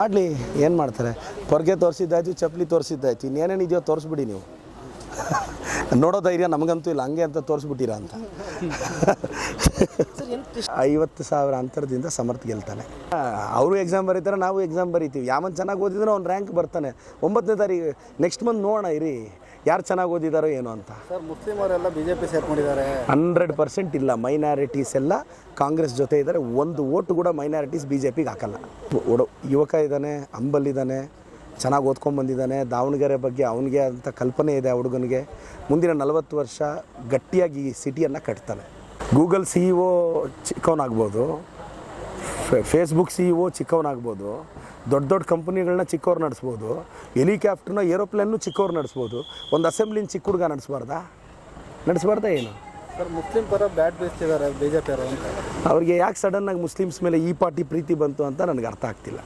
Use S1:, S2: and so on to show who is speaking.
S1: ಮಾಡಲಿ, ಏನು ಮಾಡ್ತಾರೆ? ಪೊರ್ಗೆ ತೋರಿಸಿದ್ದಾಯ್ತು, ಚಪ್ಪಲಿ ತೋರಿಸಿದ್ದಾಯ್ತು, ಇನ್ನೇನೇನಿದೆಯೋ ತೋರಿಸ್ಬಿಡಿ ನೀವು. ನೋಡೋ ಧೈರ್ಯ ನಮಗಂತೂ ಇಲ್ಲ, ಹಂಗೆ ಅಂತ ತೋರಿಸ್ಬಿಟ್ಟಿರ ಅಂತ. 50,000 ಅಂತರದಿಂದ ಸಮರ್ಥ ಗೆಲ್ತಾನೆ. ಅವರು ಎಕ್ಸಾಮ್ ಬರೀತಾರೆ, ನಾವು ಎಕ್ಸಾಮ್ ಬರೀತೀವಿ. ಯಾವನ್ ಚೆನ್ನಾಗಿ ಓದಿದ್ರು ಅವ್ನು ರ್ಯಾಂಕ್ ಬರ್ತಾನೆ. 9ನೇ ತಾರೀಕು ನೆಕ್ಸ್ಟ್ ಮಂತ್ ನೋಡೋಣ ಇರಿ, ಯಾರು ಚೆನ್ನಾಗಿ ಓದಿದಾರೋ ಏನೋ ಅಂತ.
S2: Sir, ಮುಸ್ಲಿಮರೆಲ್ಲ BJP ಸೇರ್ಕೊಂಡಿದ್ದಾರೆ.
S1: 100% ಇಲ್ಲ. ಮೈನಾರಿಟೀಸ್ ಎಲ್ಲ ಕಾಂಗ್ರೆಸ್ ಜೊತೆ ಇದ್ದಾರೆ. ಒಂದು ಓಟು ಕೂಡ ಮೈನಾರಿಟೀಸ್ BJPಗೆ ಹಾಕಲ್ಲ. ಯುವಕ ಇದ್ದಾನೆ, ಅಂಬಲ್ಲಿದ್ದಾನೆ, ಚೆನ್ನಾಗಿ ಓದ್ಕೊಂಡ್ಬಂದಿದ್ದಾನೆ. ದಾವಣಗೆರೆ ಬಗ್ಗೆ ಅವನಿಗೆ ಅಂತ ಕಲ್ಪನೆ ಇದೆ. ಆ ಹುಡುಗನಿಗೆ ಮುಂದಿನ 40 ವರ್ಷ ಗಟ್ಟಿಯಾಗಿ ಈ ಸಿಟಿಯನ್ನು ಕಟ್ತಾನೆ. ಗೂಗಲ್ CEO ಚಿಕ್ಕವನಾಗ್ಬೋದು, ಫೇಸ್ಬುಕ್ CEO ಚಿಕ್ಕವನಾಗ್ಬೋದು, ದೊಡ್ಡ ದೊಡ್ಡ ಕಂಪ್ನಿಗಳನ್ನ ಚಿಕ್ಕವ್ರು ನಡೆಸ್ಬೋದು, ಹೆಲಿಕಾಪ್ಟರ್ನ ಏರೋಪ್ಲೇನ್ನು ಚಿಕ್ಕವ್ರು ನಡೆಸ್ಬೋದು. ಒಂದು ಅಸೆಂಬ್ಲಿನ ಚಿಕ್ಕ ಹುಡುಗ ನಡೆಸ್ಬಾರ್ದಾ ಏನು?
S2: ಸರ್, ಮುಸ್ಲಿಂ ಪರ ಬ್ಯಾಟ್ ಬೀಸ್ತಿದ್ದಾರೆ BJP ಅವರು ಅಂತ.
S1: ಅವ್ರಿಗೆ ಯಾಕೆ ಸಡನ್ನಾಗಿ ಮುಸ್ಲಿಮ್ಸ್ ಮೇಲೆ ಈ ಪಾರ್ಟಿ ಪ್ರೀತಿ ಬಂತು ಅಂತ ನನಗೆ ಅರ್ಥ ಆಗ್ತಿಲ್ಲ.